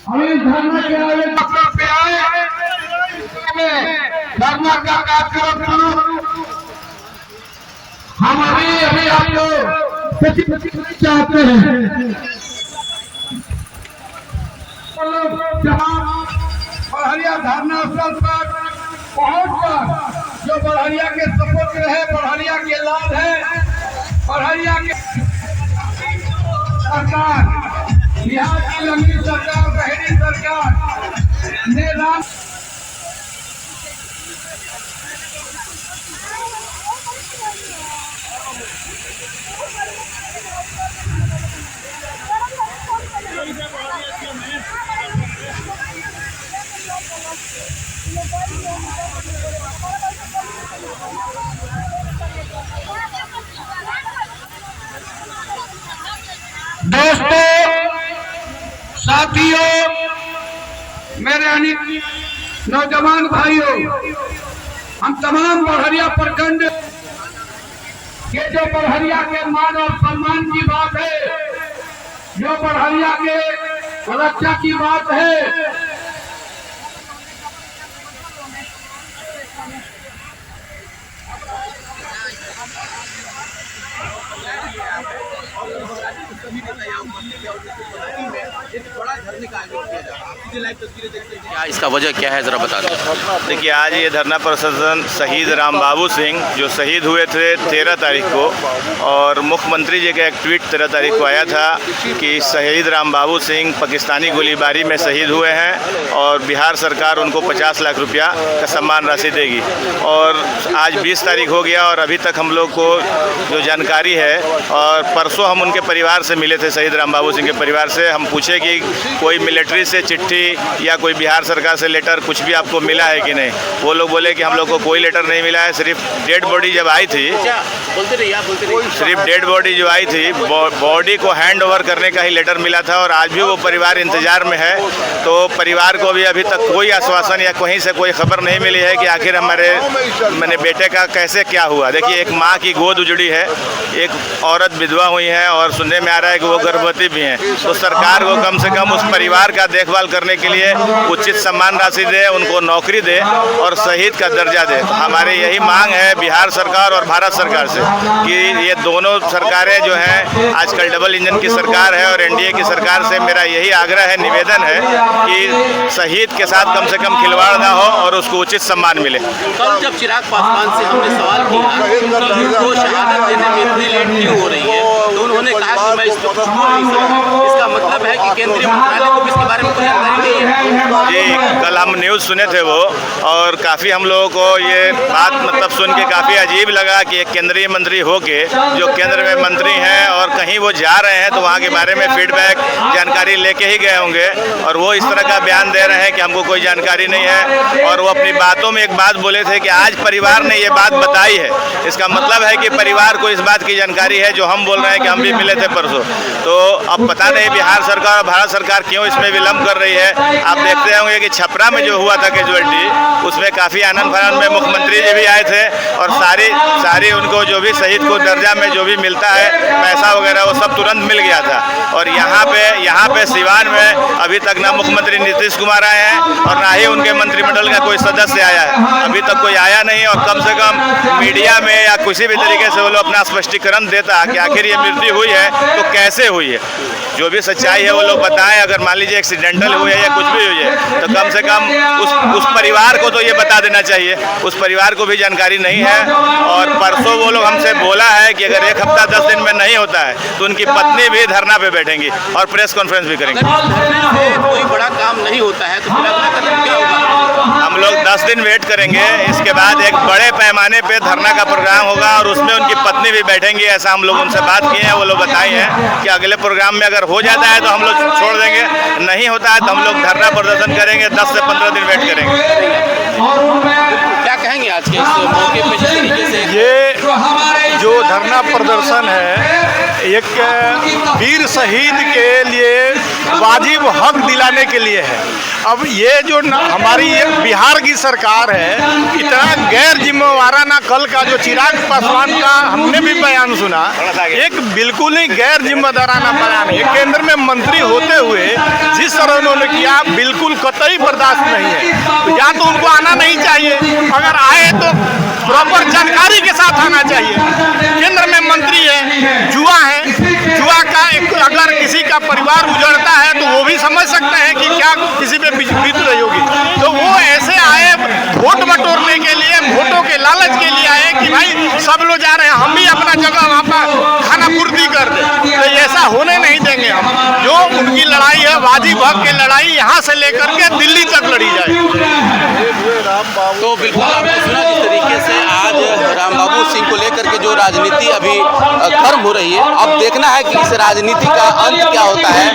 अभी धरना के आयोजन पे आए धरना का कार्यक्रम शुरू। हम अभी आपको चाहते हैं बड़हरिया धरना स्थल पर पहुंचकर जो बड़हरिया के सपोर्ट है, बड़हरिया के लाभ है, बड़हरिया के सरकार, बिहार की लंबी सरकार, बहरी सरकार ने दोस्तों, साथियों, मेरे नौजवान भाइयों, हम तमाम बड़हरिया प्रखंड के जो बड़हरिया के मान और सम्मान की बात है, जो बड़हरिया के रक्षा की बात है, क्या इसका वजह क्या है, जरा बता दें। देखिए, आज ये धरना प्रदर्शन शहीद राम बाबू सिंह जो शहीद हुए थे 13 तारीख को, और मुख्यमंत्री जी का एक ट्वीट 13 तारीख को आया था कि शहीद राम बाबू सिंह पाकिस्तानी गोलीबारी में शहीद हुए हैं और बिहार सरकार उनको 50 लाख रुपया का सम्मान राशि देगी। और आज 20 तारीख हो गया और अभी तक हम लोग को जो जानकारी है, और परसों हम उनके परिवार से मिले थे, शहीद राम बाबू सिंह के परिवार से। हम पूछे कि कोई मिलिट्री से चिट्ठी या कोई बिहार सरकार से लेटर कुछ भी आपको मिला है कि नहीं। वो लोग बोले कि हम लोग को कोई लेटर नहीं मिला है, सिर्फ डेड बॉडी जब आई थी, सिर्फ डेड बॉडी जो आई थी, बॉडी को हैंड ओवर करने का ही लेटर मिला था। और आज भी वो परिवार इंतजार में है। तो परिवार को भी अभी तक कोई आश्वासन या कहीं से कोई खबर नहीं मिली है कि आखिर मैंने बेटे का कैसे क्या हुआ। देखिए, एक माँ की गोद उजड़ी है, एक औरत विधवा हुई है और सुनने में आ रहा है कि वो गर्भवती भी हैं। तो सरकार को कम से कम उस परिवार का देखभाल करने के लिए उचित सम्मान राशि दे, उनको नौकरी दे और शहीद का दर्जा दे। तो हमारी यही मांग है बिहार सरकार और भारत सरकार से कि ये दोनों सरकारें जो हैं, आजकल डबल इंजन की सरकार है और एनडीए की सरकार से मेरा यही आग्रह है, निवेदन है कि शहीद के साथ कम से कम खिलवाड़ ना हो और उसको उचित सम्मान मिले। कल जब चिराग पासवान से हमने सवाल किया तो शहादत देने में इतनी लेट क्यों हो रही है, तो उन्होंने कहा कि मैं इसको कुछ नहीं समझा। इसका मतलब है कि केंद्रीय मंत्रालय को इसके बारे में कोई जानकारी नहीं है। जी, कल हम न्यूज़ सुने थे वो, और काफ़ी हम लोगों को ये बात मतलब सुन के काफ़ी अजीब लगा कि एक केंद्रीय मंत्री हो के जो केंद्र में मंत्री हैं और कहीं वो जा रहे हैं तो वहाँ के बारे में फीडबैक जानकारी लेके ही गए होंगे, और वो इस तरह का बयान दे रहे हैं कि हमको कोई जानकारी नहीं है। और वो अपनी बातों में एक बात बोले थे कि आज परिवार ने ये बात बताई है। इसका मतलब है कि परिवार को इस बात की जानकारी है जो हम बोल रहे हैं कि हम भी मिले थे परसों। तो अब पता नहीं बिहार सरकार और भारत सरकार क्यों इसमें विलम्ब कर रही है। आप देखते होंगे कि छपरा में जो हुआ था कैजुअल्टी, उसमें काफ़ी आनंद फानंद में मुख्यमंत्री जी भी आए थे और सारी उनको जो भी शहीद को दर्जा में जो भी मिलता है पैसा वगैरह वो सब तुरंत मिल गया था। और यहाँ पे सिवान में अभी तक ना मुख्यमंत्री नीतीश कुमार आए हैं और ना ही उनके मंत्रिमंडल का कोई सदस्य आया है। अभी तक कोई आया नहीं, और कम से कम मीडिया में या किसी भी तरीके से वो लोग अपना स्पष्टीकरण देता कि आखिर ये मृत्यु हुई है तो कैसे हुई है, जो भी सच्चाई है वो लोग बताएं। अगर मान लीजिए एक्सीडेंटल हुई है या कुछ भी हुई है तो कम से कम उस परिवार को तो ये बता देना चाहिए। उस परिवार को भी जानकारी नहीं है। और परसों वो लोग हमसे बोला है कि अगर 1 हफ्ता 10 दिन में नहीं होता है तो उनकी पत्नी भी धरना पे बैठेंगी और प्रेस कॉन्फ्रेंस भी करेंगे। कोई बड़ा काम नहीं होता है तो क्या होगा? हम लोग 10 दिन वेट करेंगे, इसके बाद एक बड़े पैमाने पे धरना का प्रोग्राम होगा और उसमें उनकी पत्नी भी बैठेंगी। ऐसा हम लोग उनसे बात किए हैं, वो लोग बताए हैं कि अगले प्रोग्राम में अगर हो जाता है तो हम लोग छोड़ देंगे, नहीं होता है तो हम लोग धरना प्रदर्शन करेंगे, 10 से 15 दिन वेट करेंगे। क्या कहेंगे आज के इस मौके पे जिस तरीके से ये जो धरना प्रदर्शन है एक वीर शहीद के लिए वाजिब हक दिलाने के लिए है। अब ये जो हमारी ये बिहार की सरकार है, इतना गैर जिम्मेवाराना, कल का जो चिराग पासवान का हमने भी बयान सुना, एक बिल्कुल ही गैर जिम्मेदाराना बयान है। केंद्र में मंत्री होते हुए जिस तरह उन्होंने किया, बिल्कुल कतई बर्दाश्त नहीं है। तो या तो उनको आना नहीं चाहिए, अगर आए तो प्रॉपर जानकारी के साथ आना चाहिए। केंद्र में मंत्री है, जुआ है, जुआ का अगर किसी का परिवार उजड़ता है तो वो भी समझ सकते हैं कि क्या किसी पे बीत रही होगी। तो वो ऐसे आए वोट बटोरने के लिए, वोटों के लालच के लिए आए कि भाई सब लोग जा रहे हैं, हम भी अपना जगह वहाँ पर खाना पूर्ति कर दें। तो ऐसा होने नहीं देंगे हम। जो उनकी लड़ाई है, वाजिब हक की लड़ाई, यहाँ से लेकर के दिल्ली तक लड़ी जाए। तो बिल्कुल आपने सुना जिस तरीके से आज रामबाबू सिंह को लेकर के जो राजनीति अभी गर्म हो रही है, अब देखना है कि इस राजनीति का अंत क्या होता है।